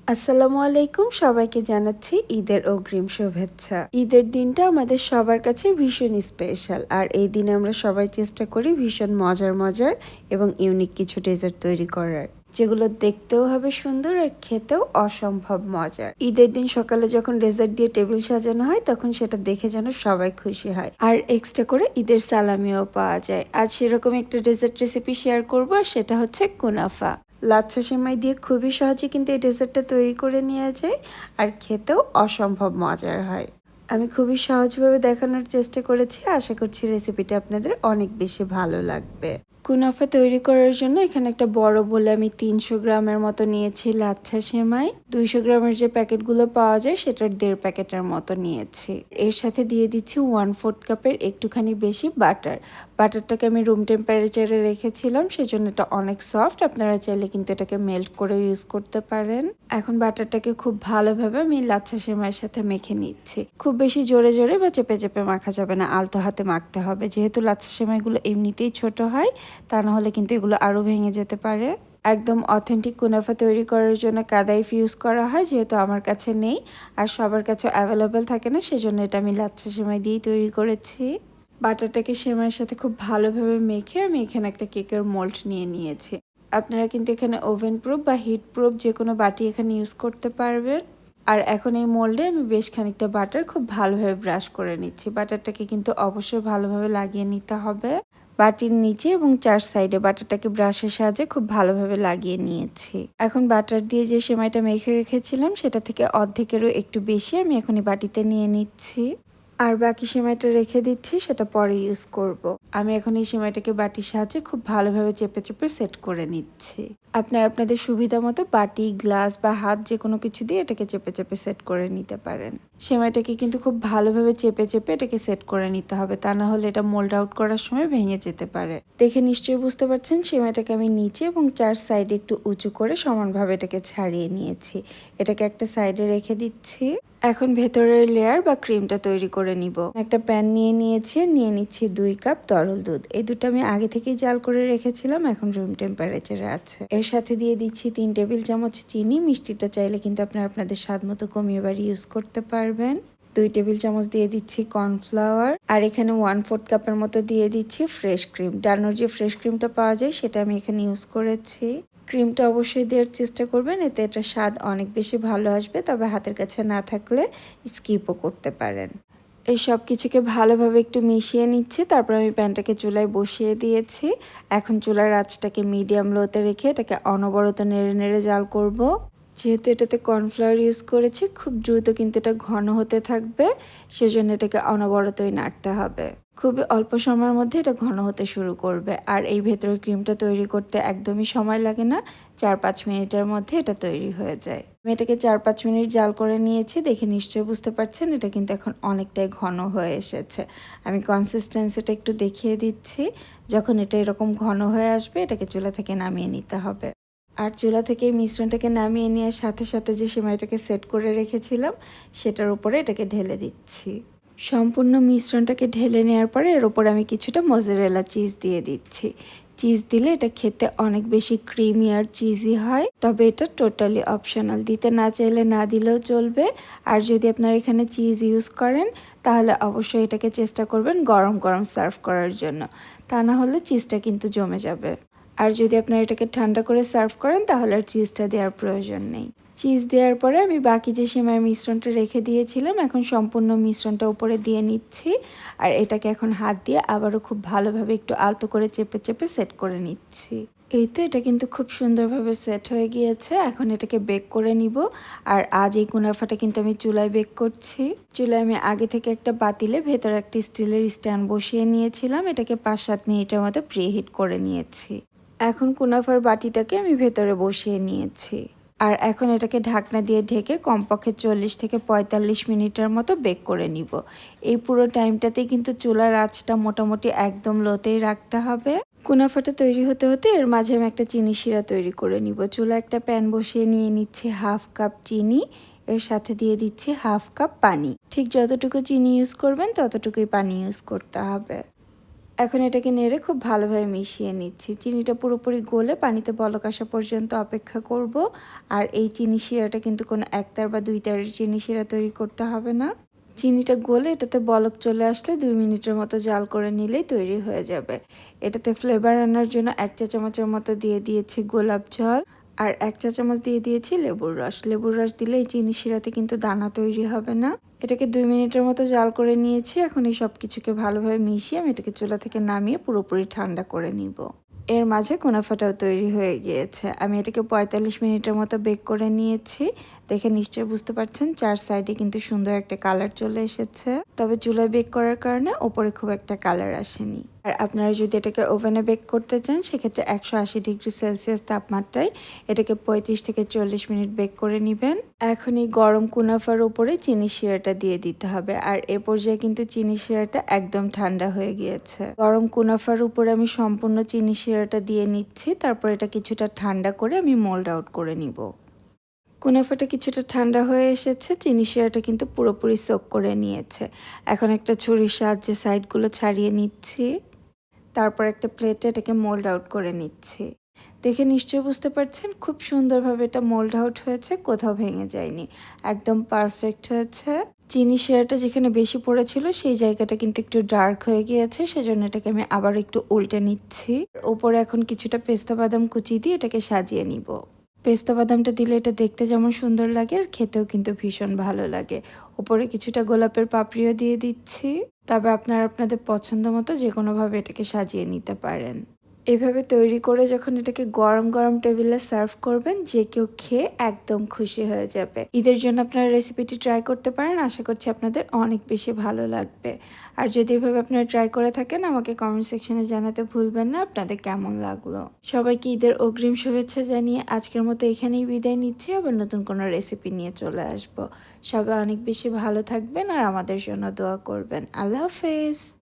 আসসালামু আলাইকুম, সবাইকে জানাচ্ছি ঈদের অগ্রিম শুভেচ্ছা। ঈদের দিনটা আমাদের সবার কাছে ভীষণ স্পেশাল, আর এই দিনে আমরা সবাই চেষ্টা করি ভীষণ মজার মজার এবং ইউনিক কিছু ডেজার্ট তৈরি করার, যেগুলো দেখতেও হবে সুন্দর আর খেতেও অসম্ভব মজার। ঈদের দিন সকালে যখন ডেজার্ট দিয়ে টেবিল সাজানো হয় তখন সেটা দেখে যেন সবাই খুশি হয়, আর এক্সট্রা করে ঈদের সালামিও পাওয়া যায়। আজ সেরকম একটা ডেজার্ট রেসিপি শেয়ার করবো, আর সেটা হচ্ছে কুনাফা। লাচ্ছা সেমাই দিয়ে খুবই সহজে কিন্তু এই ডেজার্টটা তৈরি করে নেওয়া যায়, আর খেতেও অসম্ভব মজার হয়। আমি খুবই সহজভাবে দেখানোর চেষ্টা করেছি, আশা করছি রেসিপিটা আপনাদের অনেক বেশি ভালো লাগবে। কুনাফা তৈরি করার জন্য এখানে একটা বড় বলে আমি 300 গ্রামের মতো নিয়েছি লাচ্ছা সেমাই। 200 গ্রামের যে প্যাকেটগুলো পাওয়া যায় সেটার 1.5 প্যাকেটের মতো নিয়েছি। এর সাথে দিয়ে দিচ্ছি 1/4 কাপের একটুখানি বেশি বাটার। বাটারটাকে আমি রুম টেম্পারেচারে রেখেছিলাম, সেজন্য এটা অনেক সফট। আপনারা চাইলে কিন্তু এটাকে মেল্ট করে ইউজ করতে পারেন। এখন বাটারটাকে খুব ভালোভাবে আমি লাচ্ছা সেমাইয়ের সাথে মেখে নিচ্ছি। খুব বেশি জোরে জোরে বা চেপে চেপে মাখা যাবে না, আলতো হাতে মাখতে হবে। যেহেতু লাচ্ছা সেমাইগুলো এমনিতেই ছোট হয়, তা না হলে কিন্তু এগুলো আরও ভেঙে যেতে পারে। একদম অথেন্টিক কুনাফা তৈরি করার জন্য কাদাইফ ইউজ করা হয়, যেহেতু আমার কাছে নেই আর সবার কাছে অ্যাভেলেবেল থাকে না, সেজন্য এটা আমি লাচ্ছা সেমাই দিয়েই তৈরি করেছি। বাটারটাকে সেমাইয়ের সাথে খুব ভালোভাবে মেখে আমি এখানে একটা কেকের মোল্ড নিয়ে নিয়েছি। আপনারা কিন্তু এখানে ওভেন প্রুফ বা হিট প্রুফ যে কোনো বাটি এখানে ইউজ করতে পারবেন। আর এখন এই মোল্ডে আমি বেশ খানিকটা বাটার খুব ভালোভাবে ব্রাশ করে নিচ্ছি। বাটারটাকে কিন্তু অবশ্যই ভালোভাবে লাগিয়ে নিতে হবে। বাটির নিচে এবং 4 সাইডে বাটারটাকে ব্রাশের সাহায্যে খুব ভালোভাবে লাগিয়ে নিয়েছি। এখন বাটার দিয়ে যে সেমাইটা মেখে রেখেছিলাম সেটা থেকে অর্ধেকেরও একটু বেশি আমি এখন এই বাটিতে নিয়ে নিচ্ছি। আর বাকি সেমাইটা রেখে দিচ্ছি, সেটা পরে ইউজ করব। আমি এখন এই সেমাইটাকে বাটির সাহায্যে খুব ভালোভাবে চেপে চেপে সেট করে নিচ্ছি। আপনারা আপনাদের সুবিধা মতো বাটি, গ্লাস বা হাত যে কোনো কিছু দিয়ে এটাকে চেপে চেপে সেট করে নিতে পারেন। সেমাইটাকে কিন্তু খুব ভালোভাবে চেপে চেপে এটাকে সেট করে নিতে হবে, তা না হলে এটা মোল্ড আউট করার সময় ভেঙে যেতে পারে। দেখে নিশ্চয়ই বুঝতে পারছেন সেমাইটাকে আমি নিচে এবং 4 সাইডে একটু উঁচু করে সমানভাবে এটাকে ছাড়িয়ে নিয়েছি। এটাকে একটা সাইডে রেখে দিচ্ছি। এখন ভেতরের লেয়ার বা ক্রিমটা তৈরি করে নিব। একটা প্যান নিয়ে নিচ্ছি 2 কাপ তরল দুধ। এই দুধটা আমি আগে থেকেই জাল করে রেখেছিলাম, এখন রুম টেম্পারেচারে আছে। এর সাথে দিয়ে দিচ্ছি 3 টেবিল চামচ চিনি। মিষ্টিটা চাইলে কিন্তু আপনারা আপনাদের স্বাদ মতো কমিয়ে বাড়িয়ে ইউজ করতে পারবেন। 2 টেবিল চামচ দিয়ে দিচ্ছি কর্নফ্লাওয়ার, আর এখানে 1/4 কাপের মতো দিয়ে দিচ্ছি ফ্রেশ ক্রিম। ডানোর যে ফ্রেশ ক্রিমটা পাওয়া যায় সেটা আমি এখানে ইউজ করেছি। ক্রিমটা অবশ্যই দেওয়ার চেষ্টা করবেন, এতে এটা স্বাদ অনেক বেশি ভালো আসবে। তবে হাতের কাছে না থাকলে স্কিপও করতে পারেন। এই সব কিছুকে ভালোভাবে একটু মিশিয়ে নিচ্ছি, তারপর আমি প্যানটাকে চুলায় বসিয়ে দিয়েছি। এখন চুলার আঁচটাকে মিডিয়াম লোতে রেখে এটাকে অনবরত নেড়ে নেড়ে জাল করব। যেহেতু এটাতে কর্নফ্লাওয়ার ইউজ করেছি, খুব দ্রুত কিন্তু এটা ঘন হতে থাকবে, সেজন্য এটাকে অনবরতই নাড়তে হবে। খুবই অল্প সময়ের মধ্যে এটা ঘন হতে শুরু করবে। আর এই ভেতরের ক্রিমটা তৈরি করতে একদমই সময় লাগে না, 4-5 মিনিটের মধ্যে এটা তৈরি হয়ে যায়। আমি এটাকে 4-5 মিনিট জাল করে নিয়েছি, দেখে নিশ্চয়ই বুঝতে পারছেন এটা কিন্তু এখন অনেকটাই ঘন হয়ে এসেছে। আমি কনসিস্টেন্সিটা একটু দেখিয়ে দিচ্ছি। যখন এটা এরকম ঘন হয়ে আসবে এটাকে চুলা থেকে নামিয়ে নিতে হবে। আর চুলা থেকে এই মিশ্রণটাকে নামিয়ে নেওয়ার সাথে সাথে যে সেমাইটাকে সেট করে রেখেছিলাম সেটার উপরে এটাকে ঢেলে দিচ্ছি। সম্পূর্ণ মিশ্রণটাকে ঢেলে নেওয়ার পরে এর উপরে আমি কিছুটা মোজারেলা চিজ দিয়ে দিচ্ছি। চিজ দিলে এটা খেতে অনেক বেশি ক্রিমি আর চিজি হয়, তবে এটা টোটালি অপশনাল, দিতে না চাইলে না দিলেও চলবে। আর যদি আপনারা এখানে চিজ ইউজ করেন তাহলে অবশ্যই এটাকে চেষ্টা করবেন গরম গরম সার্ভ করার জন্য, তা না হলে চিজটা কিন্তু জমে যাবে। আর যদি আপনারা এটাকে ঠান্ডা করে সার্ভ করেন তাহলে আর চিজটা দেওয়ার প্রয়োজন নেই। চিজ দেওয়ার পরে আমি বাকি যে সেমাইয়ের মিশ্রণটা রেখে দিয়েছিলাম এখন সম্পূর্ণ মিশ্রণটা উপরে দিয়ে নিচ্ছি। আর এটাকে এখন হাত দিয়ে আবারও খুব ভালোভাবে একটু আলতো করে চেপে চেপে সেট করে নিচ্ছি। এই তো এটা কিন্তু খুব সুন্দরভাবে সেট হয়ে গিয়েছে। এখন এটাকে বেক করে নিব। আর আজ এই কুনাফাটা কিন্তু আমি চুলায় বেক করছি। চুলায় আমি আগে থেকে একটা পাতিলে ভেতরে একটা স্টিলের স্ট্যান্ড বসিয়ে নিয়েছিলাম, এটাকে 5-7 মিনিটের মতো প্রিহিট করে নিয়েছি। এখন কুনাফার বাটিটাকে আমি ভেতরে বসিয়ে নিয়েছি। আর এখন এটাকে ঢাকনা দিয়ে ঢেকে কমপক্ষে 40 থেকে 45 মিনিটের মতো বেক করে নিব। এই পুরো টাইমটাতেই কিন্তু চুলার আঁচটা মোটামুটি একদম লোতেই রাখতে হবে। কুনাফাটা তৈরি হতে হতে এর মাঝে আমি একটা চিনি শিরা তৈরি করে নিব। চুলা একটা প্যান বসিয়ে নিয়ে নিচ্ছি 1/2 কাপ চিনি, এর সাথে দিয়ে দিচ্ছি 1/2 কাপ পানি। ঠিক যতটুকু চিনি ইউজ করবেন ততটুকুই পানি ইউজ করতে হবে। এখন এটাকে নেড়ে খুব ভালোভাবে মিশিয়ে নিচ্ছি। চিনিটা পুরোপুরি গলে পানিতে বলক আসা পর্যন্ত অপেক্ষা করব। আর এই চিনি শিরাটা কিন্তু কোনো একতার বা দুইতারের চিনি শিরা তৈরি করতে হবে না। চিনিটা গলে এটাতে বলক চলে আসলে 2 মিনিটের মতো জাল করে নিলেই তৈরি হয়ে যাবে। এটাতে ফ্লেভার আনার জন্য 1 চা চামচের মতো দিয়ে দিয়েছি গোলাপ জল আর 1 চা চামচ দিয়ে দিয়েছি লেবুর রস। লেবুর রস দিলে এই চিনি শিরাতে কিন্তু দানা তৈরি হবে না। এটাকে 2 মিনিটের মতো জাল করে নিয়েছি। এখন এই সব কিছুকে ভালোভাবে মিশিয়ে আমি এটাকে চুলা থেকে নামিয়ে পুরোপুরি ঠান্ডা করে নিব। এর মাঝে কুনাফাটাও তৈরি হয়ে গিয়েছে। আমি এটাকে 45 মিনিটের মতো বেক করে নিয়েছি। দেখে নিশ্চয়ই বুঝতে পারছেন 4 সাইডে কিন্তু সুন্দর একটা কালার চলে এসেছে। তবে চুলায় বেক করার কারণে ওপরে খুব একটা কালার আসেনি। আর আপনারা যদি এটাকে ওভেনে বেক করতে চান সেক্ষেত্রে 180 ডিগ্রি সেলসিয়াস তাপমাত্রায় এটাকে 35 থেকে 40 মিনিট বেক করে নেবেন। এখন এই গরম কুনাফার উপরে চিনি শিরাটা দিয়ে দিতে হবে। আর এ পর্যায়ে কিন্তু চিনি শিরাটা একদম ঠান্ডা হয়ে গিয়েছে। গরম কুনাফার উপরে আমি সম্পূর্ণ চিনি শিরাটা দিয়ে নিচ্ছি। তারপর এটা কিছুটা ঠান্ডা করে আমি মোল্ড আউট করে নিব। কুনাফাটা কিছুটা ঠান্ডা হয়ে এসেছে, চিনি শিরাটা কিন্তু পুরোপুরি সোক করে নিয়েছে। এখন একটা ছুরির সাহায্যে সাইডগুলো ছাড়িয়ে নিচ্ছি। তারপর একটা প্লেটে এটাকে মোল্ড আউট করে নিচ্ছি। দেখে নিশ্চয়ই বুঝতে পারছেন খুব সুন্দরভাবে এটা মোল্ড আউট হয়েছে, কোথাও ভেঙে যায়নি, একদম পারফেক্ট হয়েছে। চিনি শিরাটা যেখানে বেশি পড়েছিল সেই জায়গাটা কিন্তু একটু ডার্ক হয়ে গিয়েছে, সেজন্য এটাকে আমি আবার একটু উল্টে নিচ্ছি। ওপরে এখন কিছুটা পেস্তা বাদাম কুচি দিয়ে এটাকে সাজিয়ে নিব। পেস্তা বাদামটা দিলে এটা দেখতে যেমন সুন্দর লাগে আর খেতেও কিন্তু ভীষণ ভালো লাগে। উপরে কিছুটা গোলাপের পাপড়িও দিয়ে দিচ্ছি। তবে আপনারা আপনাদের পছন্দ মতো যে কোনোভাবে এটাকে সাজিয়ে নিতে পারেন। এভাবে তৈরি করে যখন এটাকে গরম গরম টেবিলে সার্ভ করবেন, যে কেউ খেয়ে একদম খুশি হয়ে যাবে। ঈদের জন্য আপনারা রেসিপিটি ট্রাই করতে পারেন, আশা করছি আপনাদের অনেক বেশি ভালো লাগবে। আর যদি এভাবে আপনারা ট্রাই করে থাকেন আমাকে কমেন্ট সেকশনে জানাতে ভুলবেন না আপনাদের কেমন লাগলো। সবাইকে ঈদের অগ্রিম শুভেচ্ছা জানিয়ে আজকের মতো এখানেই বিদায় নিচ্ছি। আবার নতুন কোনো রেসিপি নিয়ে চলে আসব। সবাই অনেক বেশি ভালো থাকবেন আর আমাদের জন্য দোয়া করবেন। আল্লাহ হাফেজ।